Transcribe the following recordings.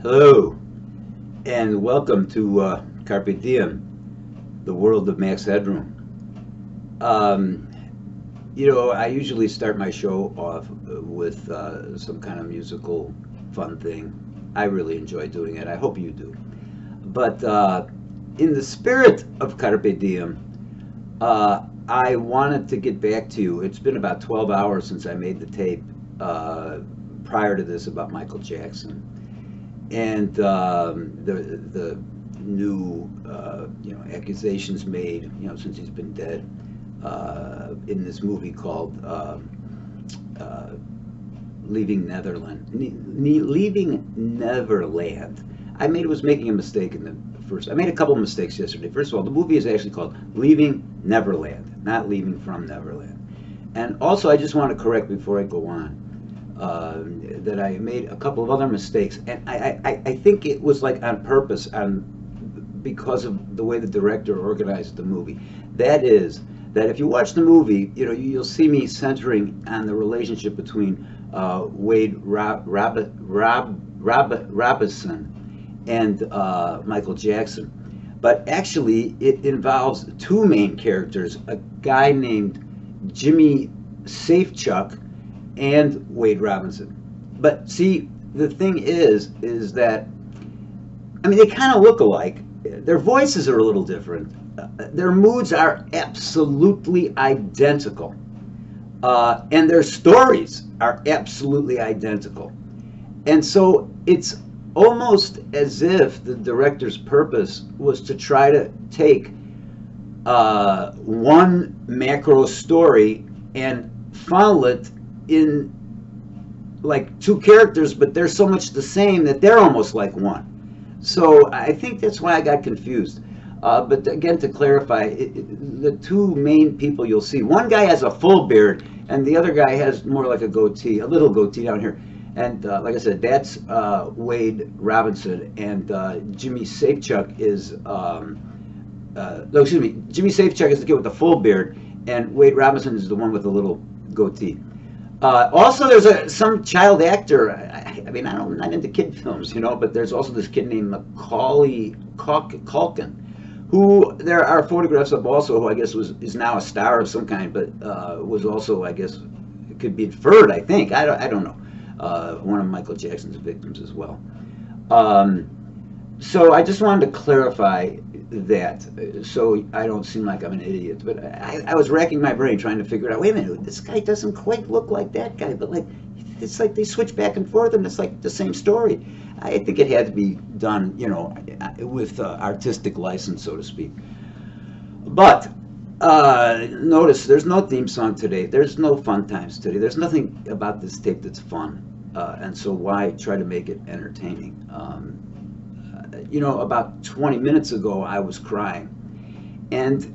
Hello, and welcome to Carpe Diem, the world of Max Headroom. Um, I usually start my show off with some kind of musical fun thing. I really enjoy doing it. I hope you do. But in the spirit of Carpe Diem, I wanted to get back to you. It's been about 12 hours since I made the tape prior to this about Michael Jackson. And the new accusations made since he's been dead in this movie called uh, Leaving Netherland. Leaving Neverland. Was making a mistake in the first. I made a couple of mistakes yesterday. First of all, the movie is actually called Leaving Neverland, not Leaving from Neverland. And also, I just want to correct before I go on that I made a couple of other mistakes, and I think it was like on purpose, because of the way the director organized the movie. That is, that if you watch the movie, you'll see me centering on the relationship between Wade Robinson and Michael Jackson. But actually, it involves two main characters: a guy named Jimmy Safechuck and Wade Robinson. But see, the thing is that, they kind of look alike. Their voices are a little different. Their moods are absolutely identical. And their stories are absolutely identical. And so it's almost as if the director's purpose was to try to take one macro story and funnel it in like two characters, but they're so much the same that they're almost like one. So I think that's why I got confused. But again, to clarify, the two main people you'll see, one guy has a full beard and the other guy has more like a goatee, a little goatee down here. And like I said, that's Wade Robinson, and Jimmy Safechuck is, no, excuse me, Jimmy Safechuck is the kid with the full beard, and Wade Robinson is the one with the little goatee. Also, there's some child actor. I'm not into kid films, but there's also this kid named Macaulay Culkin, who there are photographs of also, who I guess is now a star of some kind, but was also, I guess, it could be inferred, I think. I don't know. One of Michael Jackson's victims as well. So I just wanted to clarify that, so I don't seem like I'm an idiot. But I was racking my brain trying to figure out, wait a minute, this guy doesn't quite look like that guy, but like it's like they switch back and forth and it's like the same story. I think it had to be done, with artistic license, so to speak. But notice there's no theme song today. There's no fun times today. There's nothing about this tape that's fun. And so why try to make it entertaining? About 20 minutes ago, I was crying. And,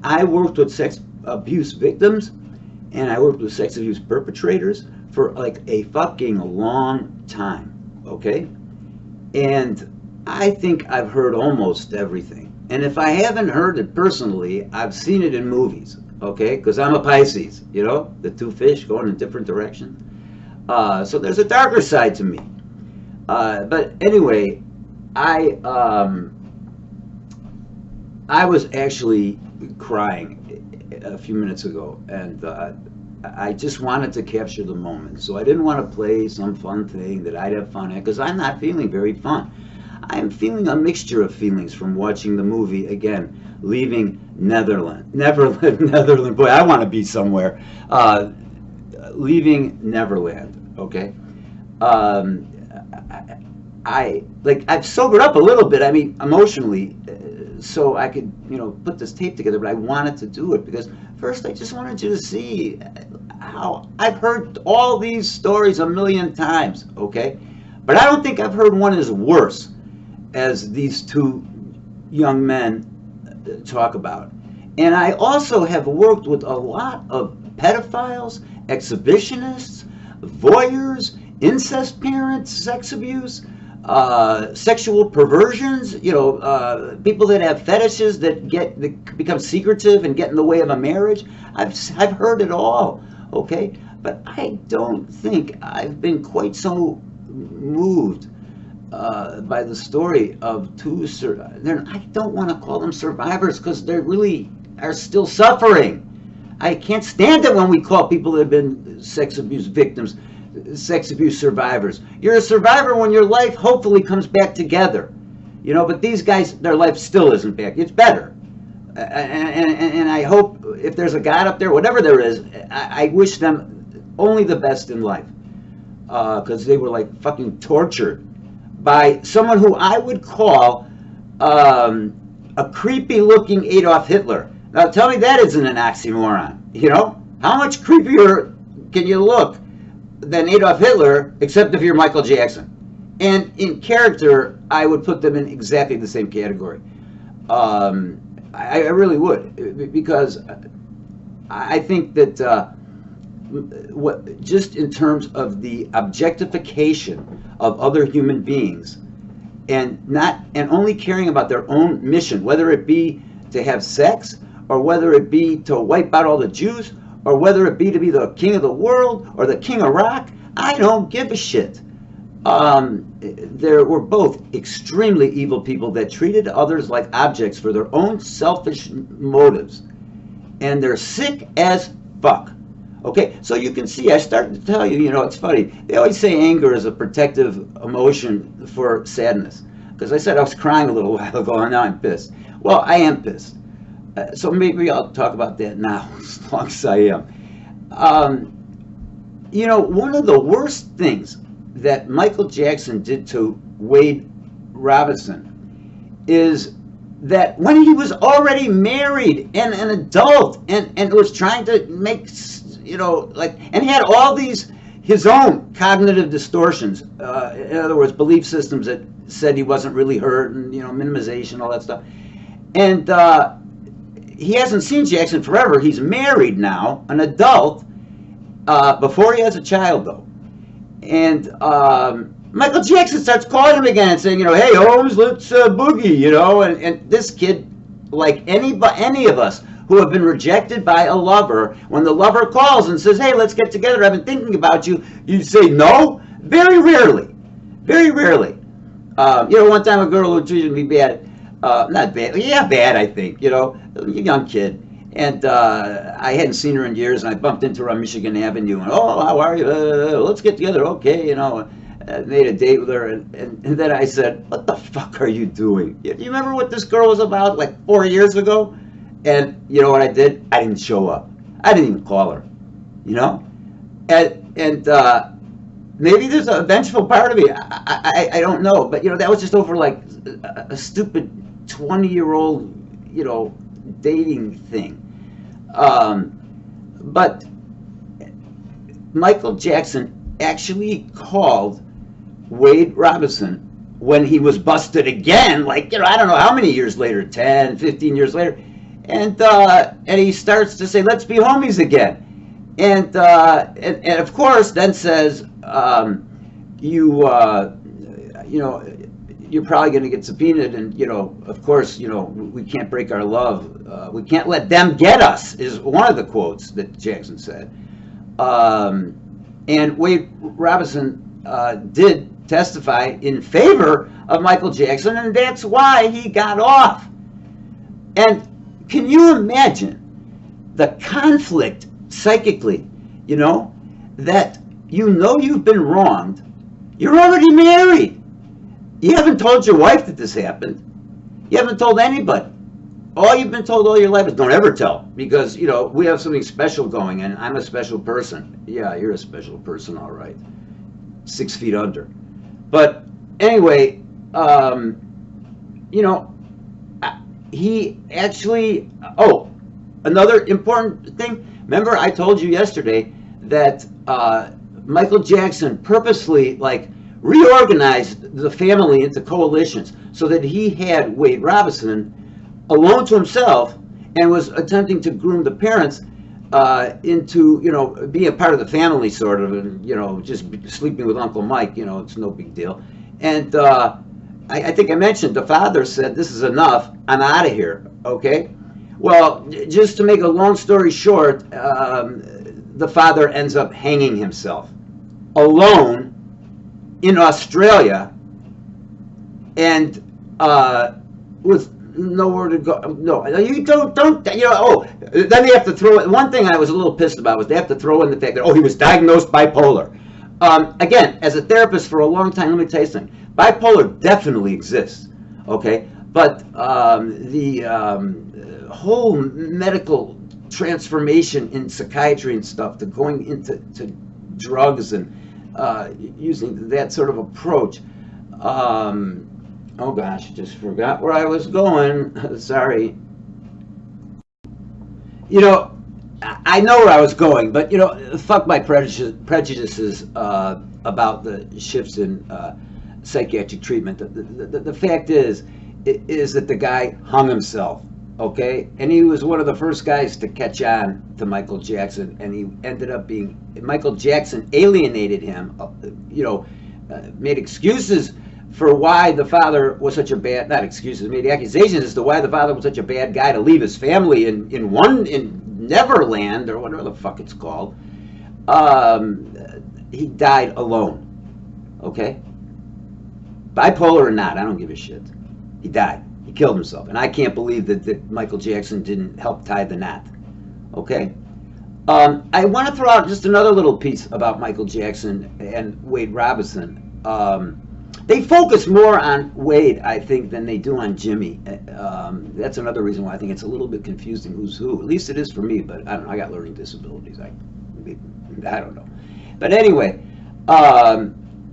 I worked with sex abuse victims and I worked with sex abuse perpetrators for like a fucking long time, okay? And I think I've heard almost everything. And if I haven't heard it personally, I've seen it in movies, okay? Because I'm a Pisces, the two fish going in different directions. So there's a darker side to me. But anyway, I was actually crying a few minutes ago, and I just wanted to capture the moment. So I didn't want to play some fun thing that I'd have fun at, because I'm not feeling very fun. I'm feeling a mixture of feelings from watching the movie again, Leaving Neverland. Neverland. Boy, I want to be somewhere. Leaving Neverland. Okay. I've sobered up a little bit. Emotionally, so I could, put this tape together. But I wanted to do it because first, I just wanted you to see how I've heard all these stories a million times. Okay, but I don't think I've heard one as worse as these two young men talk about. And I also have worked with a lot of pedophiles, exhibitionists, voyeurs, incest parents, sex abuse, sexual perversions, people that have fetishes that become secretive and get in the way of a marriage. I've heard it all, okay? But I don't think I've been quite so moved by the story of two. I don't want to call them survivors because they really are still suffering. I can't stand it when we call people that have been sex abuse victims sex abuse survivors. You're a survivor when your life hopefully comes back together. You know, but these guys, their life still isn't back. It's better. And I hope if there's a God up there, whatever there is, I wish them only the best in life. Because they were like fucking tortured by someone who I would call a creepy looking Adolf Hitler. Now tell me that isn't an oxymoron. You know? How much creepier can you look than Adolf Hitler, except if you're Michael Jackson? And in character, I would put them in exactly the same category. I really would, because I think that just in terms of the objectification of other human beings, and only caring about their own mission, whether it be to have sex, or whether it be to wipe out all the Jews, or whether it be to be the king of the world or the king of rock, I don't give a shit. There were both extremely evil people that treated others like objects for their own selfish motives. And they're sick as fuck. Okay, so you can see, I started to tell you, you know, it's funny. They always say anger is a protective emotion for sadness. Because I said I was crying a little while ago, and now I'm pissed. Well, I am pissed. So maybe I'll talk about that now, as long as I am. You know, one of the worst things that Michael Jackson did to Wade Robinson is that when he was already married and an adult and was trying to make, you know, like, and he had all these, his own cognitive distortions, in other words, belief systems that said he wasn't really hurt, and, you know, minimization, all that stuff. And he hasn't seen Jackson forever. He's married now, an adult, before he has a child, though. And Michael Jackson starts calling him again and saying, you know, hey, Holmes, let's boogie, you know. And this kid, like any of us who have been rejected by a lover, when the lover calls and says, hey, let's get together, I've been thinking about you, you say no? Very rarely. Very rarely. You know, one time a girl who treated me bad, not bad, yeah, bad, I think, you know, a young kid. And I hadn't seen her in years, and I bumped into her on Michigan Avenue, and, oh, how are you? Let's get together, okay, you know. Made a date with her, and then I said, what the fuck are you doing? Do you remember what this girl was about, like 4 years ago? And you know what I did? I didn't show up. I didn't even call her, you know? And maybe there's a vengeful part of me. I don't know, but, you know, that was just over, like, a stupid 20-year-old, you know, dating thing. But Michael Jackson actually called Wade Robinson when he was busted again, like, you know, I don't know how many years later, 10, 15 years later, and he starts to say, let's be homies again. And of course then says, you know, you're probably going to get subpoenaed, and, you know, of course, you know, we can't break our love. We can't let them get us, is one of the quotes that Jackson said. And Wade Robinson did testify in favor of Michael Jackson, and that's why he got off. And can you imagine the conflict psychically, you know, that you know you've been wronged, you're already married. You haven't told your wife that this happened. You haven't told anybody. All you've been told all your life is don't ever tell, because, you know, we have something special going, and I'm a special person. Yeah, you're a special person, all right. 6 feet under. But anyway, you know, he actually, oh, another important thing. Remember I told you yesterday that Michael Jackson purposely, like, reorganized the family into coalitions so that he had Wade Robinson alone to himself and was attempting to groom the parents into, you know, being a part of the family, sort of, and, you know, just sleeping with Uncle Mike, you know, it's no big deal. And I think I mentioned the father said, this is enough, I'm out of here, okay? Well, just to make a long story short, the the father ends up hanging himself alone in Australia, and with nowhere to go. No, you don't. You know. Oh, then they have to throw. One thing I was a little pissed about was they have to throw in the fact that he was diagnosed bipolar. Again, as a therapist for a long time, let me tell you something. Bipolar definitely exists. Okay, but the whole medical transformation in psychiatry and stuff, to going into drugs and using that sort of approach. Oh gosh, just forgot where I was going. Sorry. You know, I know where I was going, but you know, fuck my prejudices about the shifts in psychiatric treatment. The fact is that the guy hung himself, okay? And he was one of the first guys to catch on to Michael Jackson, and he ended up being, Michael Jackson alienated him, you know, made excuses for why the father was such a bad, not excuses, made accusations as to why the father was such a bad guy to leave his family in Neverland, or whatever the fuck it's called. He died alone, okay? Bipolar or not, I don't give a shit. He died. He killed himself. And I can't believe that Michael Jackson didn't help tie the knot, okay? I want to throw out just another little piece about Michael Jackson and Wade Robinson. They focus more on Wade, I think, than they do on Jimmy. That's another reason why I think it's a little bit confusing who's who. At least it is for me, but I don't know. I got learning disabilities. I don't know. But anyway,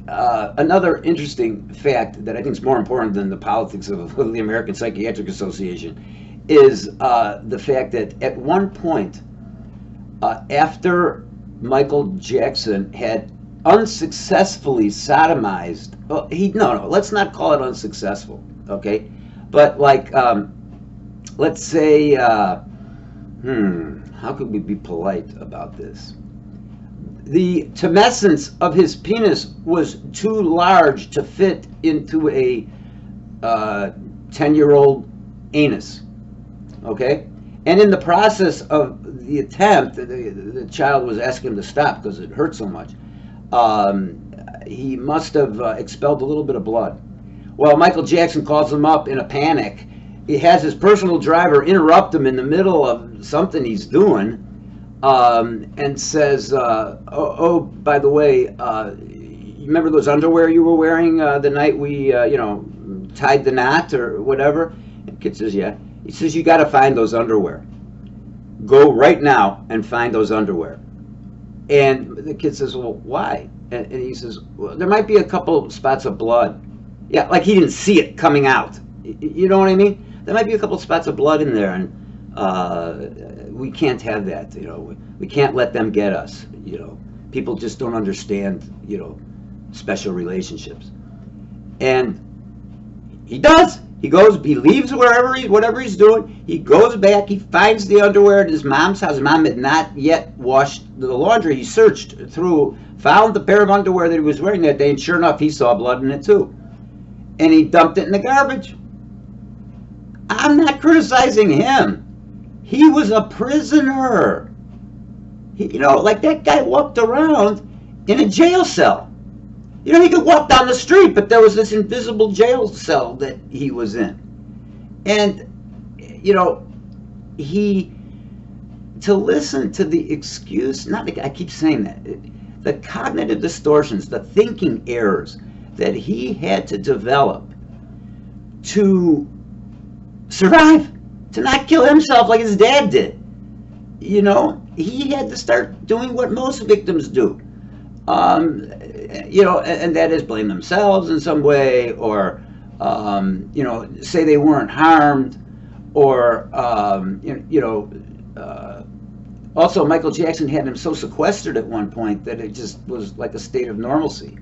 another interesting fact that I think is more important than the politics of the American Psychiatric Association is the fact that at one point, after Michael Jackson had unsuccessfly sodomized, let's not call it unsuccessful, okay? But like, let's say, how could we be polite about this? The tumescence of his penis was too large to fit into a 10-year-old anus, okay? And in the process of the attempt, the child was asking him to stop because it hurt so much. He must have expelled a little bit of blood. Well, Michael Jackson calls him up in a panic. He has his personal driver interrupt him in the middle of something he's doing, and says, oh, by the way, you remember those underwear you were wearing the night we, tied the knot or whatever? And the kid says, yeah. He says, you got to find those underwear. Go right now and find those underwear. And the kid says, well, why? And he says, well, there might be a couple spots of blood. Yeah, like he didn't see it coming out. You know what I mean? There might be a couple spots of blood in there, and we can't have that. You know, we can't let them get us. You know, people just don't understand, special relationships. And he does. He goes, he leaves whatever he's doing. He goes back, he finds the underwear at his mom's house. His mom had not yet washed the laundry. He searched through, found the pair of underwear that he was wearing that day, and sure enough, he saw blood in it too. And he dumped it in the garbage. I'm not criticizing him. He was a prisoner. Like that guy walked around in a jail cell. He could walk down the street, but there was this invisible jail cell that he was in. And, to listen to the excuse, I keep saying that, the cognitive distortions, the thinking errors that he had to develop to survive, to not kill himself like his dad did. He had to start doing what most victims do. And that is blame themselves in some way, or, say they weren't harmed, or, also Michael Jackson had him so sequestered at one point that it just was like a state of normalcy.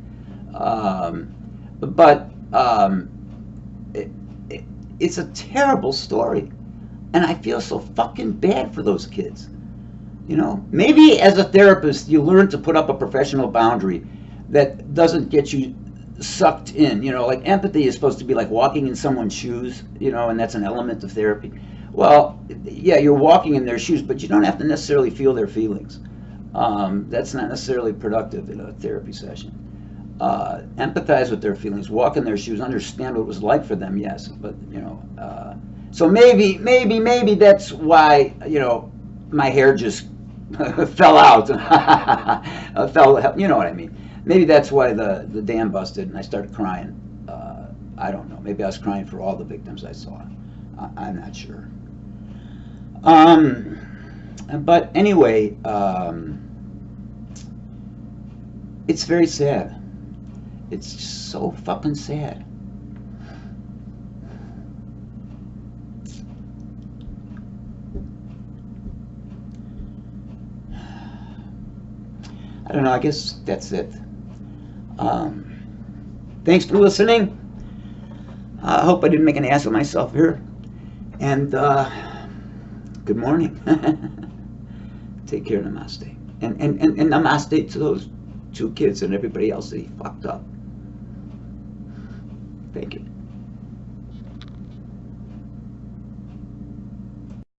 It's a terrible story, and I feel so fucking bad for those kids. Maybe as a therapist, you learn to put up a professional boundary that doesn't get you sucked in. Like empathy is supposed to be like walking in someone's shoes, and that's an element of therapy. Well, yeah, you're walking in their shoes, but you don't have to necessarily feel their feelings. That's not necessarily productive in a therapy session. Empathize with their feelings, walk in their shoes, understand what it was like for them, yes, but so maybe that's why my hair just fell out. You know what I mean? Maybe that's why the dam busted and I started crying. I don't know. Maybe I was crying for all the victims I saw. I'm not sure. But anyway, it's very sad. It's just so fucking sad. I don't know, I guess that's it. Thanks for listening. I hope I didn't make an ass of myself here. And good morning. Take care, namaste. And namaste to those 2 kids and everybody else that he fucked up. Thank you.